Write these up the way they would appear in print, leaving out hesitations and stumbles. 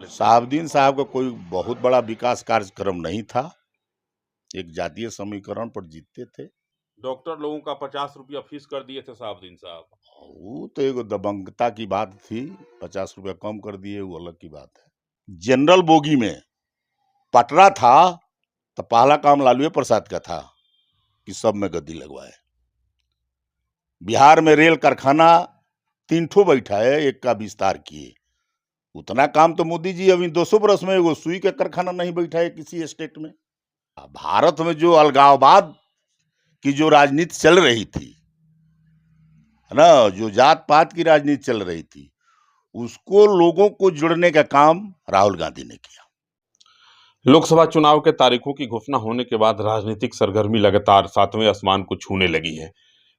सकते थे? शहाबुद्दीन साहब का कोई बहुत बड़ा विकास कार्यक्रम नहीं था। एक जातीय समीकरण पर जीतते थे। डॉक्टर लोगों का 50 रुपया फीस कर दिए थे शहाबुद्दीन साहब। वो तो एक दबंगता की बात थी। 50 रुपया कम कर दिए, वो अलग की बात है। जनरल बोगी में पटरा था तो पहला काम लालू प्रसाद का था कि सब में गद्दी लगवाए। बिहार में रेल कारखाना 3 ठो बैठा है, एक का विस्तार किए। उतना काम तो मोदी जी अभी 200 बरस में वो सुई का कारखाना नहीं बैठा है किसी स्टेट में। भारत में जो अलगाववाद की जो राजनीति चल रही थी, है ना, जो जात पात की राजनीति चल रही थी, उसको लोगों को जोड़ने का काम राहुल गांधी ने किया। लोकसभा चुनाव के तारीखों की घोषणा होने के बाद राजनीतिक सरगर्मी लगातार सातवें आसमान को छूने लगी है।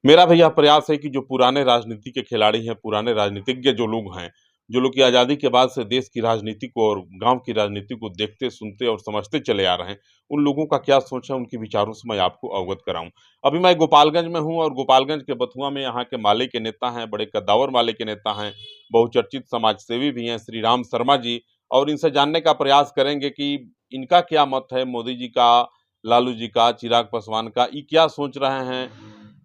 मेरा भी यह प्रयास है कि जो पुराने राजनीति के खिलाड़ी हैं, पुराने राजनीतिज्ञ जो लोग हैं, जो लोग की आज़ादी के बाद से देश की राजनीति को और गांव की राजनीति को देखते, सुनते और समझते चले आ रहे हैं, उन लोगों का क्या सोच है, उनके विचारों से मैं आपको अवगत कराऊं। अभी मैं गोपालगंज में हूं और गोपालगंज के बथुआ में यहाँ के माले के नेता हैं, बड़े कद्दावर माले के नेता हैं, बहुचर्चित समाजसेवी भी हैं, श्री राम शर्मा जी। और इनसे जानने का प्रयास करेंगे कि इनका क्या मत है, मोदी जी का, लालू जी का, चिराग पासवान का, ये क्या सोच रहे हैं,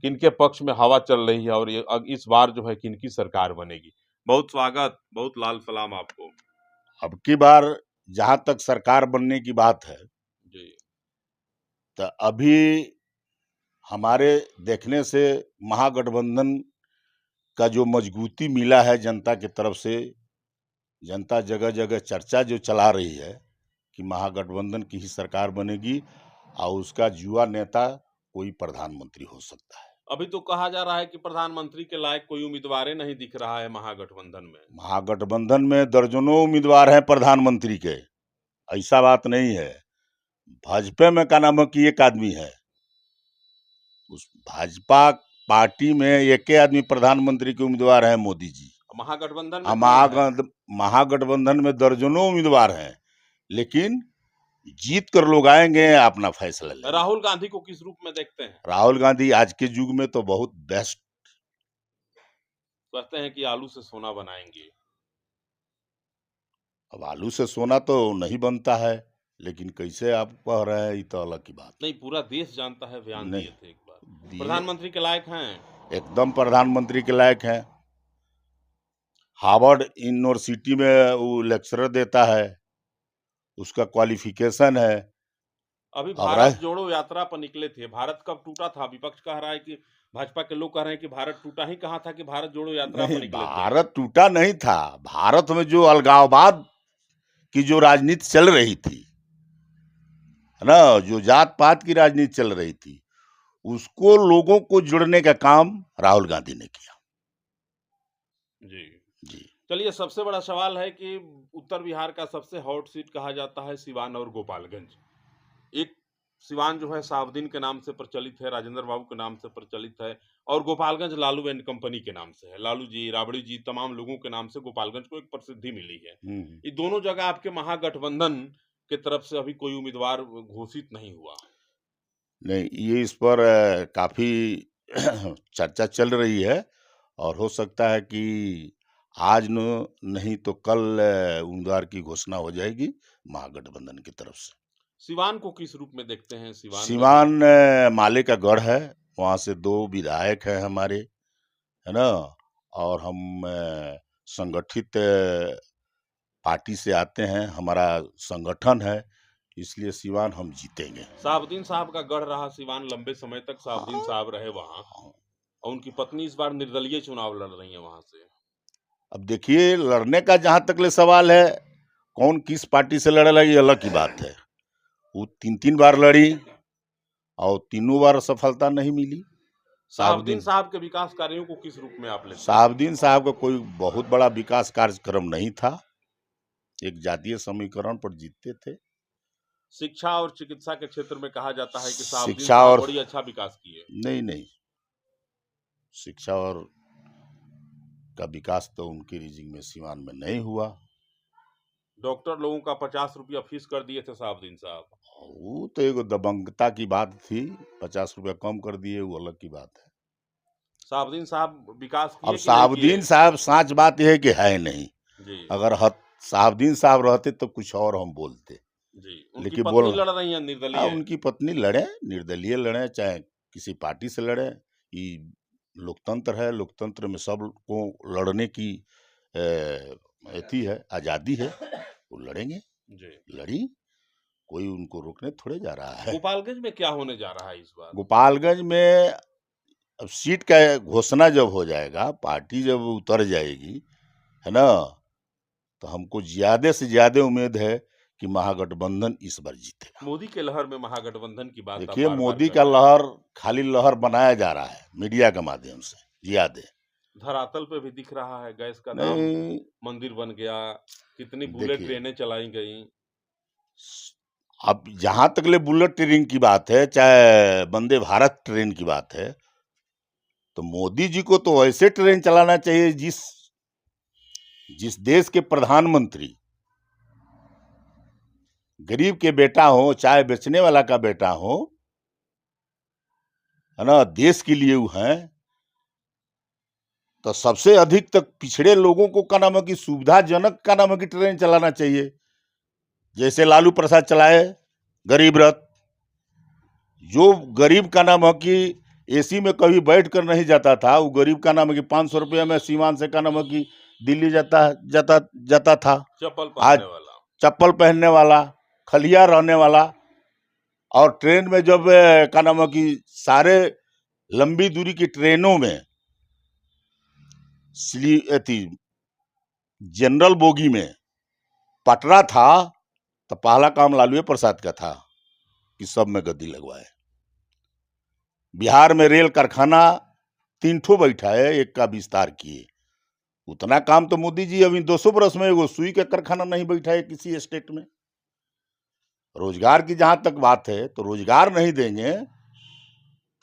किनके पक्ष में हवा चल रही है और ये इस बार जो है किनकी सरकार बनेगी। बहुत स्वागत, बहुत लाल सलाम आपको। अब की बार जहां तक सरकार बनने की बात है, जी। तो अभी हमारे देखने से महागठबंधन का जो मजबूती मिला है जनता की तरफ से, जनता जगह जगह चर्चा जो चला रही है कि महागठबंधन की ही सरकार बनेगी और उसका युवा नेता कोई प्रधानमंत्री हो सकता है। अभी तो कहा जा रहा है कि प्रधानमंत्री के लायक कोई उम्मीदवार नहीं दिख रहा है महागठबंधन में। महागठबंधन में दर्जनों उम्मीदवार हैं प्रधानमंत्री के, ऐसा बात नहीं है। भाजपा में का नाम है कि एक आदमी है, उस भाजपा पार्टी में एक ही आदमी प्रधानमंत्री के उम्मीदवार है, मोदी जी। महागठबंधन में कौन है? महागठबंधन में दर्जनों उम्मीदवार हैं, लेकिन जीत कर लोग आएंगे, अपना फैसला लेंगे। राहुल गांधी को किस रूप में देखते हैं? राहुल गांधी आज के युग में तो बहुत बेस्ट। कहते हैं कि आलू से सोना बनाएंगे। अब आलू से सोना तो नहीं बनता है, लेकिन कैसे आप कह रहे हैं, ये तो अलग की बात। नहीं, पूरा देश जानता है, बयान नहीं दिए थे एक बार। प्रधानमंत्री के लायक हैं? एकदम प्रधानमंत्री के लायक हैं। हार्वर्ड यूनिवर्सिटी में वो लेक्चरर देता है, उसका क्वालिफिकेशन है। अभी अब भारत जोड़ो यात्रा पर निकले थे। भारत कब टूटा था? विपक्ष कह रहा है कि, भाजपा के लोग कह रहे हैं कि भारत टूटा ही कहाँ था कि भारत जोड़ो यात्रा पर नहीं, निकले थे। भारत टूटा नहीं था। भारत में जो अलगाववाद की जो राजनीति चल रही थी, है ना, जो जात पात की राजनीति चल रही थी, उसको लोगों को जोड़ने का काम राहुल गांधी ने किया। जी जी। चलिए, सबसे बड़ा सवाल है कि उत्तर बिहार का सबसे हॉट सीट कहा जाता है सिवान और गोपालगंज। एक सिवान जो है शहाबुद्दीन के नाम से प्रचलित है, राजेंद्र बाबू के नाम से प्रचलित है, और गोपालगंज लालू एंड कंपनी के नाम से है। लालू जी, राबड़ी जी, तमाम लोगों के नाम से गोपालगंज को एक प्रसिद्धि मिली है। ये दोनों जगह आपके महागठबंधन के तरफ से अभी कोई उम्मीदवार घोषित नहीं हुआ। नहीं, ये इस पर काफी चर्चा चल रही है, और हो सकता है कि आज नहीं तो कल उम्मीदवार की घोषणा हो जाएगी महागठबंधन की तरफ से। सिवान को किस रूप में देखते हैं? सिवान माले का गढ़ है, वहाँ से 2 विधायक हैं हमारे, है ना, और हम संगठित पार्टी से आते हैं, हमारा संगठन है, इसलिए सिवान हम जीतेंगे। शहाबुद्दीन साहब का गढ़ रहा सिवान, लंबे समय तक शहाबुद्दीन साहब रहे वहाँ, और उनकी पत्नी इस बार निर्दलीय चुनाव लड़ रही है वहां से। अब देखिए, लड़ने का जहां तक ले सवाल है, कौन किस पार्टी से लड़ेगा ये अलग की बात है। वो 3 बार लड़ी और तीनों बार सफलता नहीं मिली। शहाबुद्दीन साहब के विकास कार्यों को किस रूप में आप लेते हैं? शहाबुद्दीन साहब का कोई बहुत बड़ा विकास कार्यक्रम नहीं था। एक जातीय समीकरण पर जीतते थे। शिक्षा और चिकित्सा के क्षेत्र में कहा जाता है कि शहाबुद्दीन शिक्षा साहब और बड़ी अच्छा विकास किए। नहीं, शिक्षा और का विकास तो उनकी रीजिंग में सिवान में नहीं हुआ। डॉक्टर लोगों का 50 रुपया फीस कर दिए थे शहाबुद्दीन साहब। वो तो एक दबंगता की बात थी। 50 रुपया कम कर दिए, वो अलग की बात है। शहाबुद्दीन साहब विकास किए अब कि नहीं शहाबुद्दीन किए? साहब, सच बात यह है कि है नहीं। जी। अगर साहबदीन साहब रहते तो कुछ और हम बोलते, जी, उनकी लेकिन पत्नी बोल लड़ रही हैं हाँ, निर्दलीय। उनकी पत्नी लड़े, निर्दलीय लड़े, चाहे किसी पार्टी से लड़े, ये लोकतंत्र है, लोकतंत्र में सबको लड़ने की एथी है, आज़ादी है, वो लड़ेंगे, जी। लड़ी, कोई उनको रोकने थोड़े जा रहा है। गोपालगंज में क्या होने जा रहा है इस बार? गोपालगंज में अब सीट का घोषणा जब हो जाएगा, पार्टी जब उतर जाएगी, है ना, तो हमको ज़्यादा से ज़्यादा उम्मीद है कि महागठबंधन इस बार जीतेगा। मोदी के लहर में महागठबंधन की बात आप देखिए, बार-बार मोदी कर का रहे हैं। लहर खाली लहर बनाया जा रहा है मीडिया के माध्यम से, ज़्यादा। धरातल पे भी दिख रहा है, गैस का दाम नहीं, मंदिर बन गया, कितनी बुलेट देखिए, ट्रेनें चलाई गईं। अब जहाँ तक ले बुलेट ट्रेन की बात है, चाहे वंदे भारत ट्रेन की बात है, तो मोदी जी को तो ऐसे ट्रेन चलाना चाहिए जिस देश के प्रधानमंत्री गरीब के बेटा हो, चाय बेचने वाला का बेटा हो, है ना, देश के लिए वो हैं, तो सबसे अधिक तक पिछड़े लोगों को का नाम है कि सुविधाजनक का नाम है कि ट्रेन चलाना चाहिए। जैसे लालू प्रसाद चलाए गरीब रथ, जो गरीब का नाम है कि एसी में कभी बैठ कर नहीं जाता था, वो गरीब का नाम है कि 500 रुपये में सीमान से का नाम है कि दिल्ली जाता जाता जाता था। चप्पल आज पहनने वाला। चप्पल पहनने वाला, खलिया रहने वाला, और ट्रेन में जब का नाम है कि सारे लंबी दूरी की ट्रेनों में जनरल बोगी में पटरा था, तो पहला काम लालू प्रसाद का था कि सब में गद्दी लगवाए। बिहार में रेल कारखाना 3 ठो बैठा है, एक का विस्तार किए। उतना काम तो मोदी जी अभी 200 बरस में एगो सुई का कारखाना नहीं बैठा है किसी स्टेट में। रोजगार की जहां तक बात है, तो रोजगार नहीं देंगे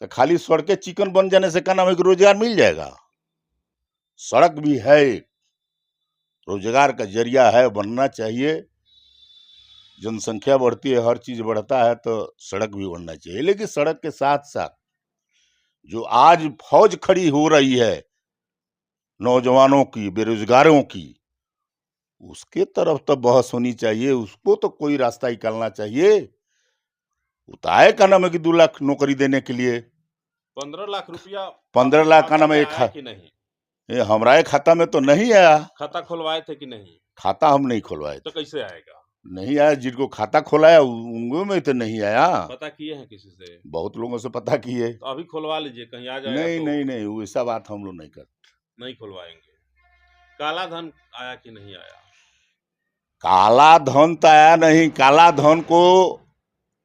तो खाली सड़कें चिकन बन जाने से क्या नाम है कि रोजगार मिल जाएगा? सड़क भी है, रोजगार का जरिया है, बनना चाहिए। जनसंख्या बढ़ती है, हर चीज बढ़ता है, तो सड़क भी बनना चाहिए। लेकिन सड़क के साथ साथ जो आज फौज खड़ी हो रही है नौजवानों की, बेरोजगारों की, उसके तरफ तो बहस होनी चाहिए, उसको तो कोई रास्ता निकालना चाहिए। उताए का नाम है कि 2 लाख नौकरी देने के लिए 15 लाख रुपया 15 आपके लाख का खाता नाम में है आया कि नहीं? हमारे खाता में तो नहीं आया। खाता खुलवाए थे कि नहीं? खाता हम नहीं खुलवाए तो थे, कैसे आएगा? नहीं आया। जिनको खाता खोलाया उनको में तो नहीं आया। पता किए हैं किसी से? बहुत लोगों से पता किए। तो अभी खुलवा लीजिए, कहीं आ जाएगा नहीं तो। नहीं नहीं, वैसा बात हम लोग नहीं करते। नहीं खुलवाएंगे। काला धन आया कि नहीं आया? काला धन तो आया नहीं। काला धन को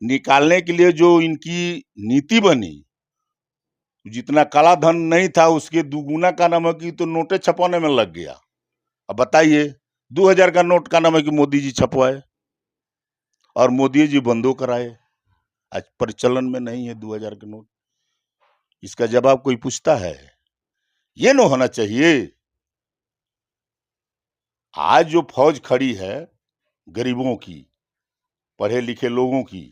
निकालने के लिए जो इनकी नीति बनी, जितना काला धन नहीं था उसके दुगुना का नाम है कि तो नोटें छपवाने में लग गया। अब बताइए, 2000 का नोट का नाम है कि मोदी जी छपवाए और मोदी जी बंदो कराए। आज परिचलन में नहीं है 2000 के नोट। इसका जवाब कोई पूछता है? ये न होना चाहिए। आज जो फौज खड़ी है गरीबों की, पढ़े लिखे लोगों की,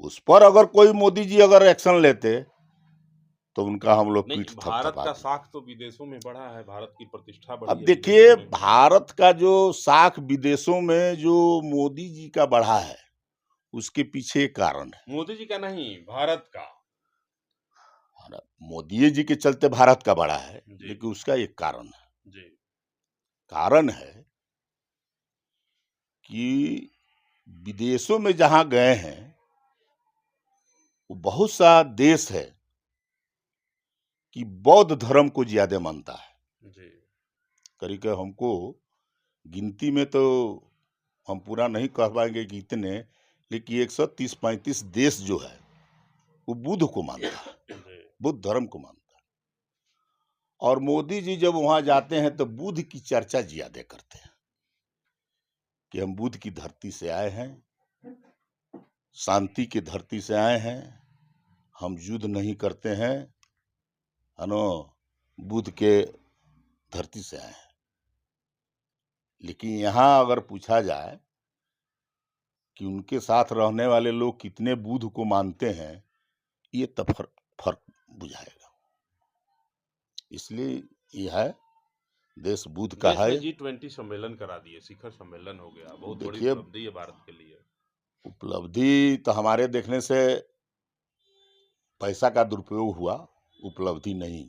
उस पर अगर कोई मोदी जी अगर एक्शन लेते तो उनका हम लोग नहीं, पीठ भारत का थपथपाते। साख तो विदेशों में बढ़ा है, भारत की प्रतिष्ठा बढ़ी अब है देखिए, विदेशों में। भारत का जो साख विदेशों में जो मोदी जी का बढ़ा है, उसके पीछे एक कारण है। मोदी जी का नहीं, भारत का। मोदी जी के चलते भारत का बढ़ा है, जी। लेकिन उसका एक कारण है। जी। कारण है कि विदेशों में जहां गए हैं, वो बहुत सा देश है कि बौद्ध धर्म को ज्यादा मानता है। जी। करीब हमको गिनती में तो हम पूरा नहीं कह पाएंगे कि इतने, लेकिन 130-35 देश जो है वो बुद्ध को मानता है, जी। बुद्ध धर्म को मानता है। और मोदी जी जब वहां जाते हैं तो बुद्ध की चर्चा ज्यादा करते हैं कि हम बुद्ध की धरती से आए हैं, शांति की धरती से आए हैं, हम युद्ध नहीं करते हैं, है ना, बुद्ध के धरती से आए हैं। लेकिन यहाँ अगर पूछा जाए कि उनके साथ रहने वाले लोग कितने बुद्ध को मानते हैं, ये तब फर्क बुझाएगा। इसलिए ये है देश बुद्ध का देश है। में G20 सम्मेलन करा दिए, शिखर सम्मेलन हो गया, बहुत बड़ी देखिए, उपलब्धि है भारत के लिए। उपलब्धि तो हमारे देखने से पैसा का दुरुपयोग हुआ, उपलब्धि नहीं।